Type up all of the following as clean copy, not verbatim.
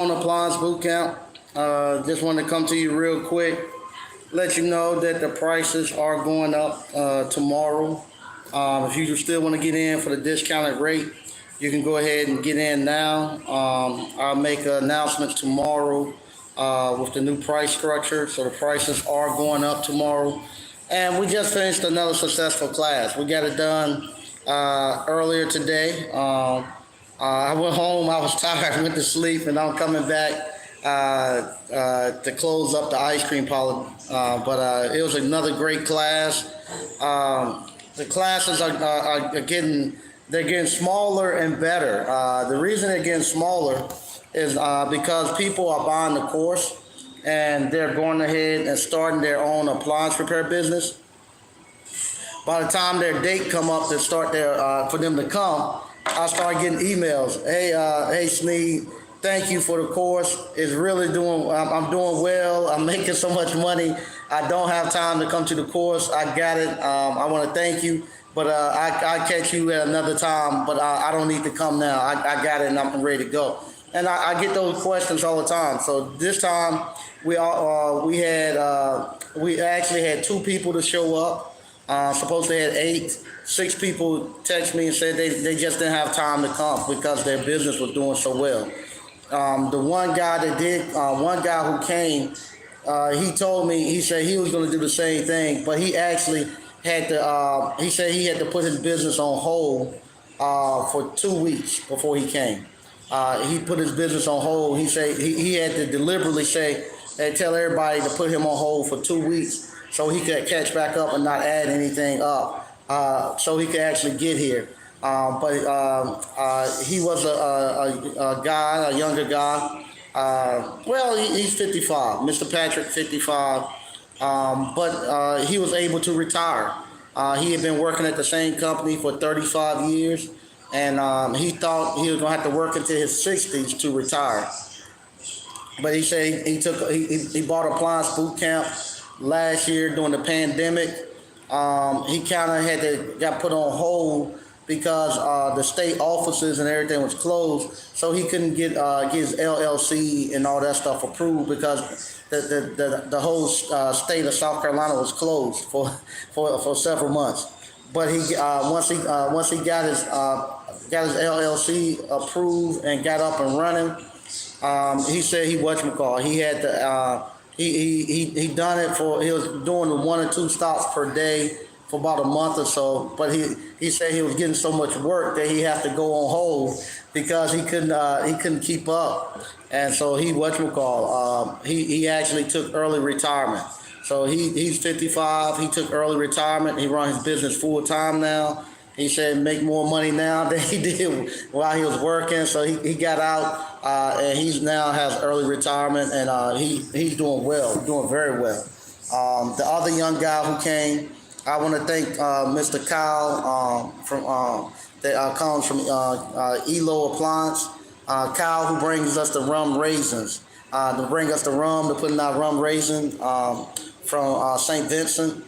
On Appliance Boot Camp. Just want to come to you real quick, let you know that the prices are going up tomorrow. If you still want to get in for the discounted rate, you can go ahead and get in now. I'll make an announcement tomorrow with the new price structure. So the prices are going up tomorrow. And we just finished another successful class. We got it done earlier today. I went home. I was tired. Went to sleep, and I'm coming back to close up the ice cream parlor. But it was another great class. The classes are getting they're getting smaller and better. The reason they're getting smaller is because people are buying the course and they're going ahead and starting their own appliance repair business. By the time their date come up to start their for them to come, I start getting emails. Hey, Sneed, thank you for the course. It's really doing. I'm doing well. I'm making so much money. I don't have time to come to the course. I got it. I want to thank you, but I catch you at another time. But I don't need to come now. I got it, and I'm ready to go. And I get those questions all the time. So this time we actually had two people to show up. Supposed to have eight. Six people text me and said they just didn't have time to come because their business was doing so well. The one guy that did, one guy who came, he told me, he said he was going to do the same thing, but he actually had to, he said he had to put his business on hold for 2 weeks before he came. He put his business on hold. He said he had to deliberately say, and tell everybody to put him on hold for 2 weeks so he could catch back up and not add anything up, so he could actually get here. But he was a guy, a younger guy. Well, he's 55, Mr. Patrick, 55. But he was able to retire. He had been working at the same company for 35 years, and he thought he was going to have to work into his 60s to retire. But he said he bought Appliance Boot Camp last year during the pandemic. He kind of got put on hold because the state offices and everything was closed, so he couldn't get his LLC and all that stuff approved because the whole state of South Carolina was closed for several months. But he once he got his LLC approved and got up and running, he said he had to. He done it he was doing the 1 or 2 stops per day for about a month or so, but he said he was getting so much work that he had to go on hold because he couldn't keep up, and so he actually took early retirement. So he's 55. He took early retirement. He runs his business full time now. He said make more money now than he did while he was working. So he got out and he's now has early retirement, and he's doing well, doing very well. The other young guy who came, I want to thank Mr. Kyle that comes from Elo Appliance. Kyle, who brings us the rum raisins, to bring us the rum, to put in our rum raisin from St. Vincent.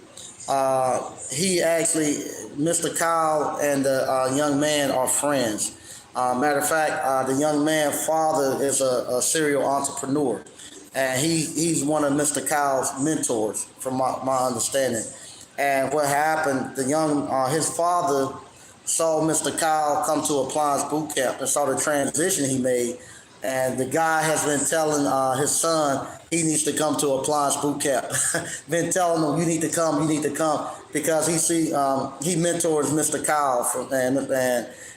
Mr. Kyle and the young man are friends. Matter of fact, the young man's father is a serial entrepreneur, and he's one of Mr. Kyle's mentors, from my understanding. And what happened, his father saw Mr. Kyle come to Appliance Boot Camp and saw the transition he made. And the guy has been telling his son he needs to come to Appliance Boot Camp. Been telling him, you need to come, because he mentors Mr. Kyle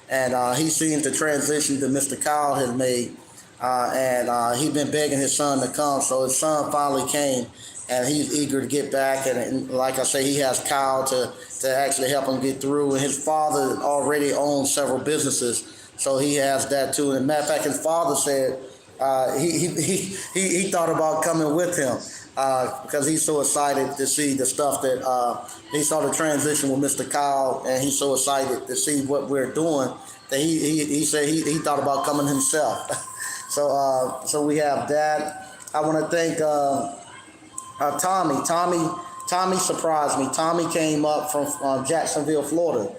and he's seen the transition that Mr. Kyle has made, and he's been begging his son to come. So his son finally came, and he's eager to get back. And like I say, he has Kyle to actually help him get through. And his father already owns several businesses, so he has that too. And matter of fact, his father said he thought about coming with him because he's so excited to see the stuff that he saw the transition with Mr. Kyle, and he's so excited to see what we're doing that he said he thought about coming himself. So we have that. I want to thank Tommy. Tommy surprised me. Tommy came up from Jacksonville, Florida.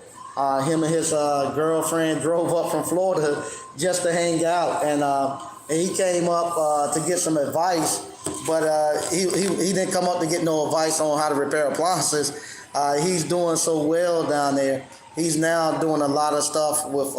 Him and his girlfriend drove up from Florida just to hang out, and and he came up to get some advice, but he didn't come up to get no advice on how to repair appliances. He's doing so well down there. He's now doing a lot of stuff with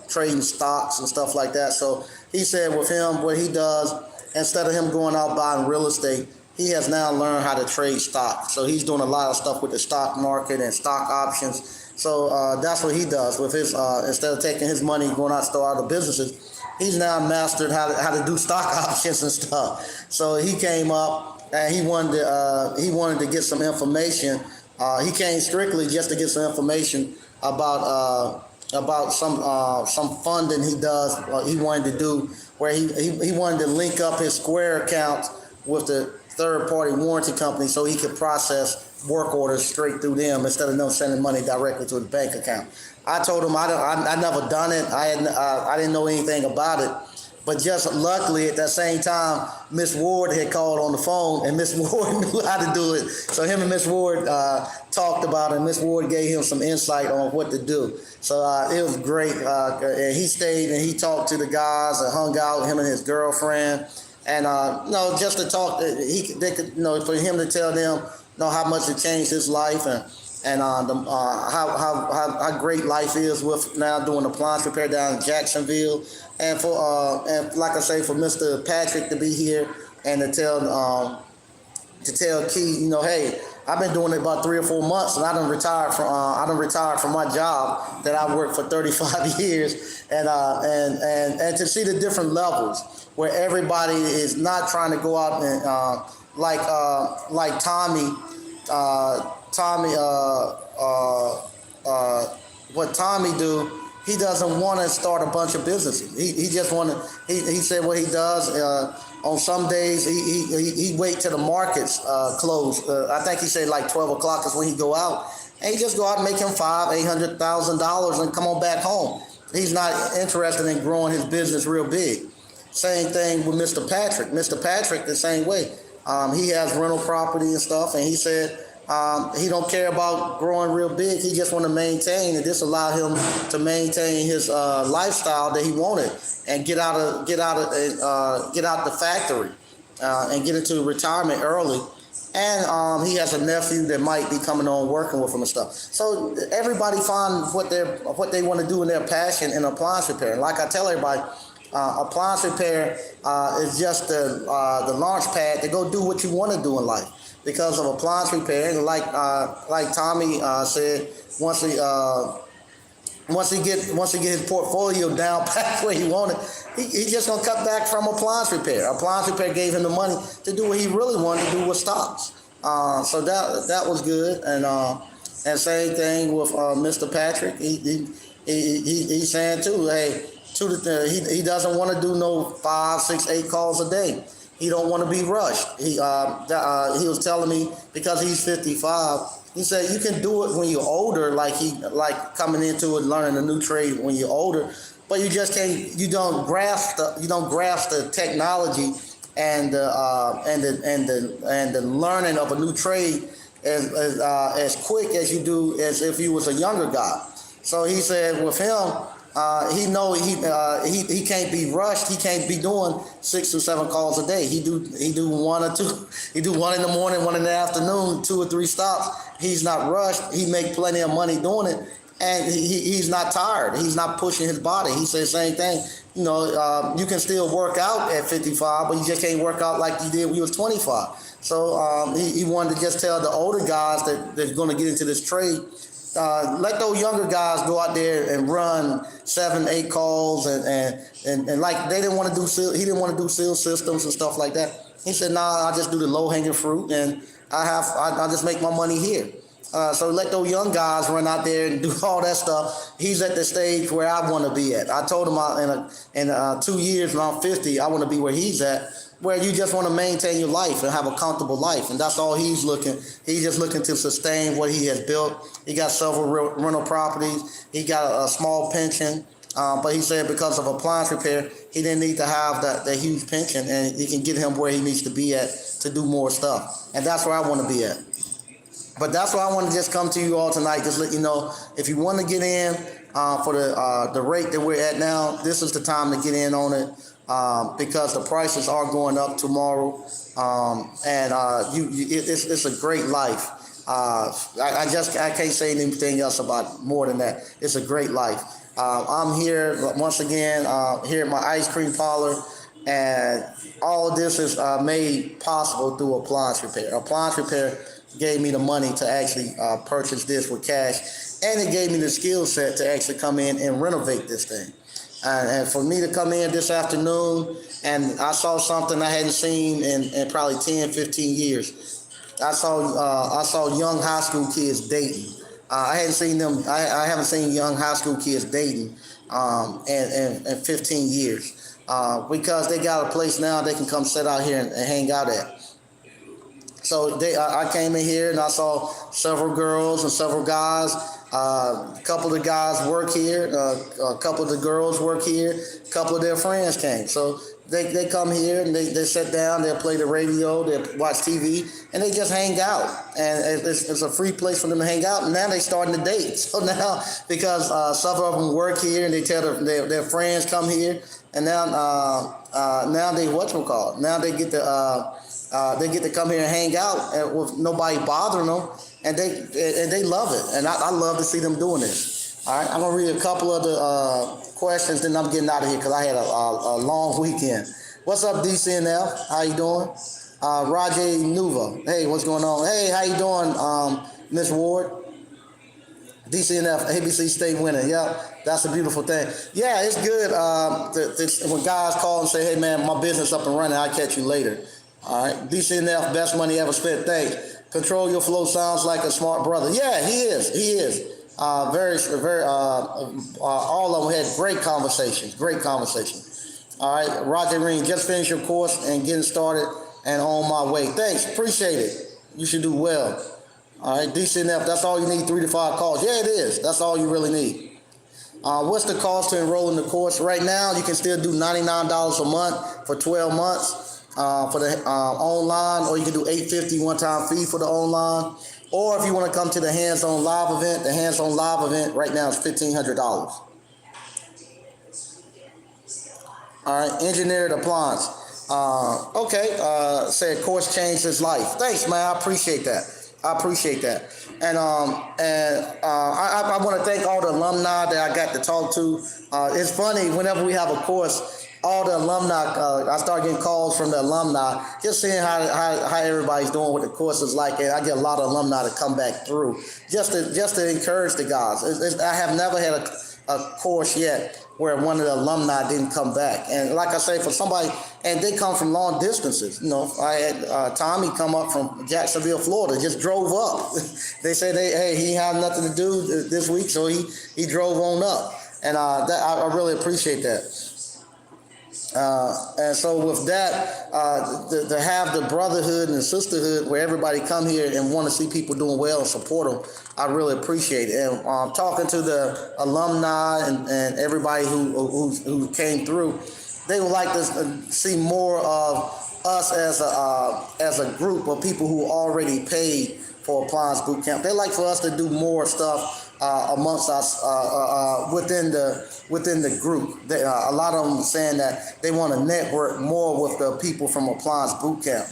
trading stocks and stuff like that. So he said with him, what he does, instead of him going out buying real estate, he has now learned how to trade stocks. So he's doing a lot of stuff with the stock market and stock options. So that's what he does with his, instead of taking his money and going out to start other businesses, he's now mastered how to do stock options and stuff. So he came up and he wanted to get some information. He came strictly just to get some information about some funding he does. He wanted to do where he wanted to link up his Square account with the third-party warranty company so he could process work orders straight through them instead of them sending money directly to the bank account. I told him I never done it. I didn't know anything about it. But just luckily at that same time, Miss Ward had called on the phone, and Miss Ward knew how to do it. So him and Miss Ward talked about it, and Miss Ward gave him some insight on what to do. So it was great. And he stayed and he talked to the guys and hung out, him and his girlfriend. And just to talk, they could, for him to tell them, how much it changed his life and how great life is with now doing appliance repair down in Jacksonville, and and like I say, for Mr. Patrick to be here and to tell Key, hey, I've been doing it about 3 or 4 months, and I done retired from my job that I worked for 35 years, and to see the different levels where everybody is not trying to go out and like Tommy. What Tommy do, he doesn't want to start a bunch of businesses. He just want to. He said what he does. On some days he wait till the markets close. I think he said like 12 o'clock is when he go out, and he just go out and make him $800,000 and come on back home. He's not interested in growing his business real big. Same thing with Mr. Patrick. Mr. Patrick the same way. He has rental property and stuff, and he said he don't care about growing real big. He just want to maintain, and this allow him to maintain his lifestyle that he wanted and get out the factory and get into retirement early. And he has a nephew that might be coming on working with him and stuff. So everybody find what they want to do in their passion in appliance repair. And like I tell everybody, appliance repair is just the launch pad to go do what you want to do in life. Because of appliance repair, and like Tommy said, once he get his portfolio down back where he wanted, he just gonna cut back from appliance repair. Appliance repair gave him the money to do what he really wanted to do with stocks. So that was good, and same thing with Mr. Patrick. He's saying too, hey. He doesn't want to do no 5, 6, 8 calls a day. He don't want to be rushed. He was telling me because he's 55. He said you can do it when you're older, like coming into it, learning a new trade when you're older, but you just can't. You don't grasp the technology and the learning of a new trade as quick as you do as if you was a younger guy. So he said with him. He can't be rushed. He can't be doing 6 or 7 calls a day. He do 1 or 2. He do 1 in the morning, 1 in the afternoon, 2 or 3 stops. He's not rushed. He make plenty of money doing it, and he's not tired. He's not pushing his body. He said the same thing. You can still work out at 55, but you just can't work out like you did when you was 25. So he wanted to just tell the older guys that's going to get into this trade. Let those younger guys go out there and run 7, 8 calls and like they didn't want to do he didn't want to do seal systems and stuff like that. He said, nah, I just do the low hanging fruit and I just make my money here. So let those young guys run out there and do all that stuff. He's at the stage where I want to be at. I told him in 2 years when I'm 50, I want to be where he's at, where you just want to maintain your life and have a comfortable life. And that's all he's looking. He's just looking to sustain what he has built. He got several rental properties. He got a small pension. But he said because of appliance repair, he didn't need to have that huge pension, and he can get him where he needs to be at to do more stuff. And that's where I want to be at. But that's why I want to just come to you all tonight, just let you know, if you want to get in for the rate that we're at now, this is the time to get in on it. because the prices are going up tomorrow, and it's a great life. I can't say anything else about more than that. It's a great life. I'm here once again here at my ice cream parlor, and all of this is made possible through appliance repair. Appliance repair gave me the money to actually purchase this with cash, and it gave me the skill set to actually come in and renovate this thing. And for me to come in this afternoon, and I saw something I hadn't seen in probably 10, 15 years. I saw young high school kids dating. I hadn't seen them. I haven't seen young high school kids dating in 15 years because they got a place now they can come sit out here and hang out at. So I came in here and I saw several girls and several guys. A couple of the guys work here. A couple of the girls work here. A couple of their friends came. So they come here and they sit down. They'll play the radio. They'll watch TV and they just hang out. And it's a free place for them to hang out. And now they're starting to date. So now because some of them work here and they tell their friends come here. And now they whatchamacallit. Now they get to come here and hang out with nobody bothering them, and they love it, and I love to see them doing this. All right, I'm gonna read a couple of the questions, then I'm getting out of here because I had a long weekend. What's up, DCNF? How you doing? Rajay Nuva. Hey, what's going on? Hey, how you doing, Miss Ward? DCNF, ABC State winner. Yeah, that's a beautiful thing. Yeah, it's good when guys call and say, hey, man, my business up and running. I'll catch you later. All right. DCNF, best money ever spent. Thanks. Control Your Flow sounds like a smart brother. Yeah, he is. He is. Very, all of them had great conversations. Great conversations. All right. Roger Green, just finished your course and getting started and on my way. Thanks. Appreciate it. You should do well. All right, DCNF, that's all you need, 3 to 5 calls. Yeah, it is. That's all you really need. What's the cost to enroll in the course? Right now, you can still do $99 a month for 12 months for the online, or you can do $850 one-time fee for the online. Or if you want to come to the hands-on live event, the hands-on live event right now is $1,500. All right, engineered appliance. Said course changed his life. Thanks, man. I appreciate that. I appreciate that. And I want to thank all the alumni that I got to talk to. It's funny, whenever we have a course, all the alumni, I start getting calls from the alumni, just seeing how everybody's doing, what the course is like. And I get a lot of alumni to come back through just to encourage the guys. I have never had a course yet where one of the alumni didn't come back. And like I say, for somebody, and they come from long distances. You know, I had Tommy come up from Jacksonville, Florida, just drove up. They said, hey, he had nothing to do this week, so he drove on up. And I really appreciate that. And so with that, to have the brotherhood and the sisterhood where everybody come here and want to see people doing well and support them, I really appreciate it. And talking to the alumni and everybody who came through, they would like to see more of us as a group of people who already paid for Appliance Boot Camp. They like for us to do more stuff amongst us within the group. A lot of them saying that they want to network more with the people from Appliance Boot Camp,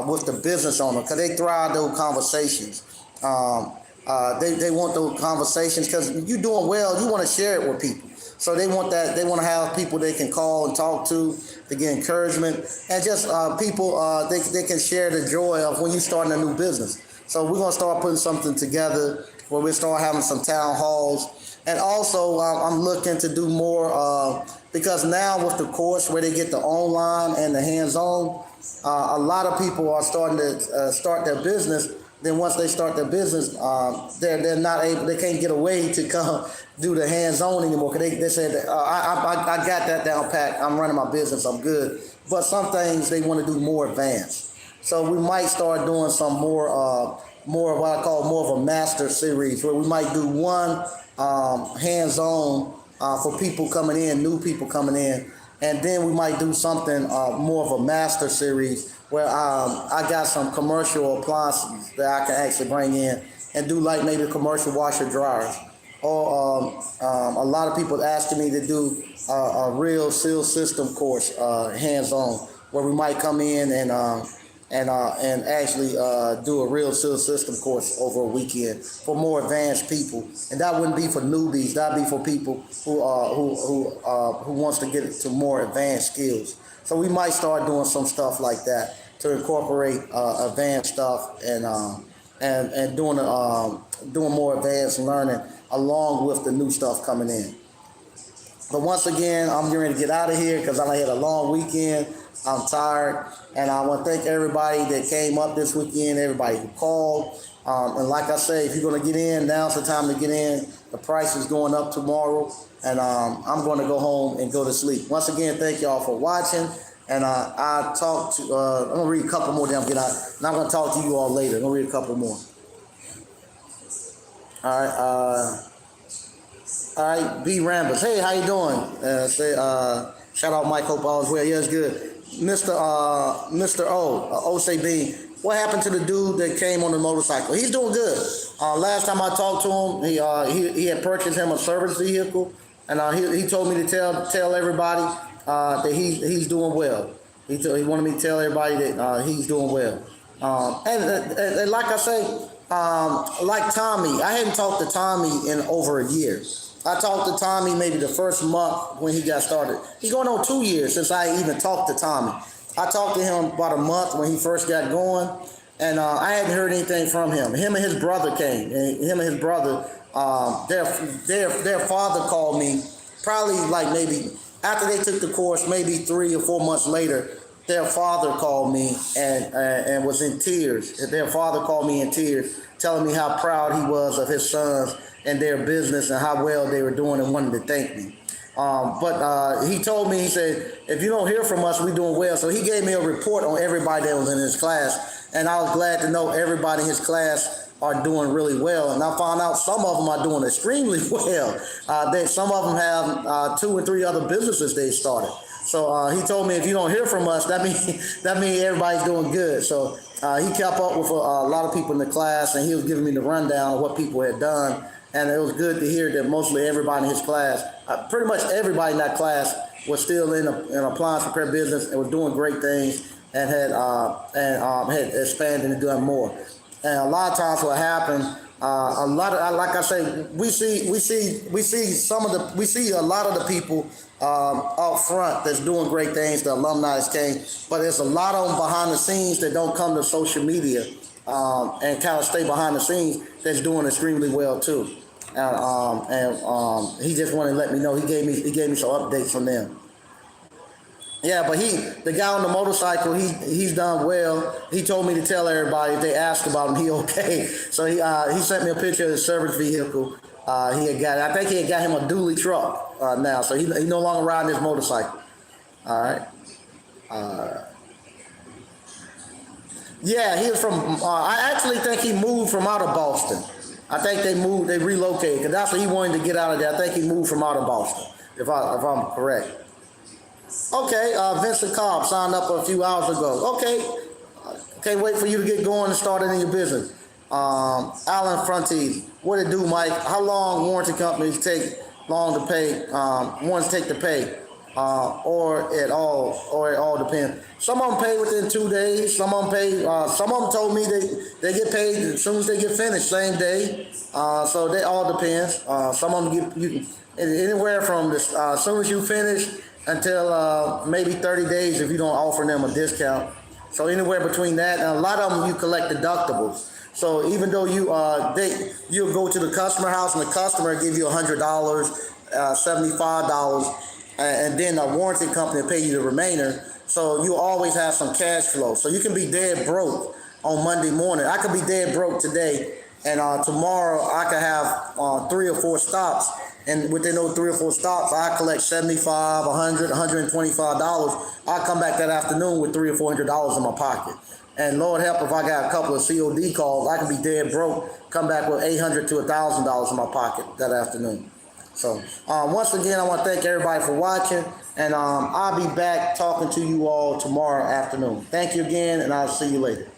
with the business owner, because they thrive those conversations. They want those conversations because you're doing well. You want to share it with people. So they want that. They want to have people they can call and talk to get encouragement, and just people they can share the joy of when you're starting a new business. So we're gonna start putting something together where we start having some town halls, and also I'm looking to do more because now with the course where they get the online and the hands-on, a lot of people are starting to start their business. Then once they start their business, they're not able. They can't get away to come do the hands-on anymore. Cause they said, I got that down pat. I'm running my business. I'm good. But some things they want to do more advanced. So we might start doing some more of what I call more of a master series, where we might do one hands-on for people coming in, new people coming in, and then we might do something more of a master series where I got some commercial appliances that I can actually bring in and do like maybe commercial washer dryers a lot of people asking me to do a real seal system course, hands-on, where we might come in and actually do a real seal system course over a weekend for more advanced people. And that wouldn't be for newbies. That'd be for people who wants to get to more advanced skills. So we might start doing some stuff like that to incorporate advanced stuff and doing more advanced learning along with the new stuff coming in. But once again, I'm getting ready to get out of here because I had a long weekend. I'm tired, and I want to thank everybody that came up this weekend, everybody who called. And like I say, if you're going to get in, now's the time to get in. The price is going up tomorrow, and I'm going to go home and go to sleep. Once again, thank y'all for watching. And I'm going to read a couple more, then I'll get out. And I'm going to talk to you all later. I'm going to read a couple more. All right, B. Rambus. Hey, how you doing? Shout out Mike, hope all is well. Yeah, it's good. Mr. O, say B. What happened to the dude that came on the motorcycle? He's doing good. Last time I talked to him, he had purchased him a service vehicle, and he told me to tell everybody that he's doing well. He wanted me to tell everybody that he's doing well. And like I say, like Tommy, I hadn't talked to Tommy in over a year. I talked to Tommy maybe the first month when he got started. He's going on 2 years since I even talked to Tommy. I talked to him about a month when he first got going, and I hadn't heard anything from him. Him and his brother came, and him and his brother, their father called me probably like maybe after they took the course, maybe 3 or 4 months later. Their father called me and was in tears. Their father called me in tears, telling me how proud he was of his sons and their business and how well they were doing and wanted to thank me. But he told me, he said, if you don't hear from us, we're doing well. So he gave me a report on everybody that was in his class. And I was glad to know everybody in his class are doing really well. And I found out some of them are doing extremely well. Some of them have 2 or 3 other businesses they started. So he told me if you don't hear from us, that means everybody's doing good. So he kept up with a lot of people in the class, and he was giving me the rundown of what people had done. And it was good to hear that mostly everybody in his class, pretty much everybody in that class, was still in appliance repair business and was doing great things and had expanded and done more. And a lot of times what happened, like I say, we see a lot of the people out front that's doing great things. The alumni came, but there's a lot of them behind the scenes that don't come to social media and kind of stay behind the scenes that's doing extremely well too. And he just wanted to let me know. He gave me some updates from them. Yeah, but the guy on the motorcycle, he's done well. He told me to tell everybody if they asked about him, he okay. So he sent me a picture of his service vehicle. I think he had got him a dually truck now, so he no longer riding his motorcycle. All right. Yeah, he was from. I actually think he moved from out of Boston. I think they relocated because that's what he wanted to get out of there. I think he moved from out of Boston, if I'm correct. Okay, Vincent Cobb signed up a few hours ago. Okay, can't wait for you to get going and started in your business. Alan Fronties, what it do, Mike? How long warranty companies take to pay? Ones take to pay, or it all depends. Some of them pay within 2 days. Some of them pay. Some of them told me they get paid as soon as they get finished, same day. So they all depends. Some of them get anywhere from as soon as you finish until maybe 30 days if you don't offer them a discount. So anywhere between that, and a lot of them you collect deductibles. So even though you'll go to the customer house and the customer give you $100, $75, and then the warranty company will pay you the remainder. So you always have some cash flow. So you can be dead broke on Monday morning. I could be dead broke today, and tomorrow I could have 3 or 4 stops. And within those 3 or 4 stops, I collect $75, $100, $125. I come back that afternoon with $300 or $400 in my pocket. And Lord help, if I got a couple of COD calls, I can be dead broke, come back with $800 to $1,000 in my pocket that afternoon. So once again, I want to thank everybody for watching, and I'll be back talking to you all tomorrow afternoon. Thank you again, and I'll see you later.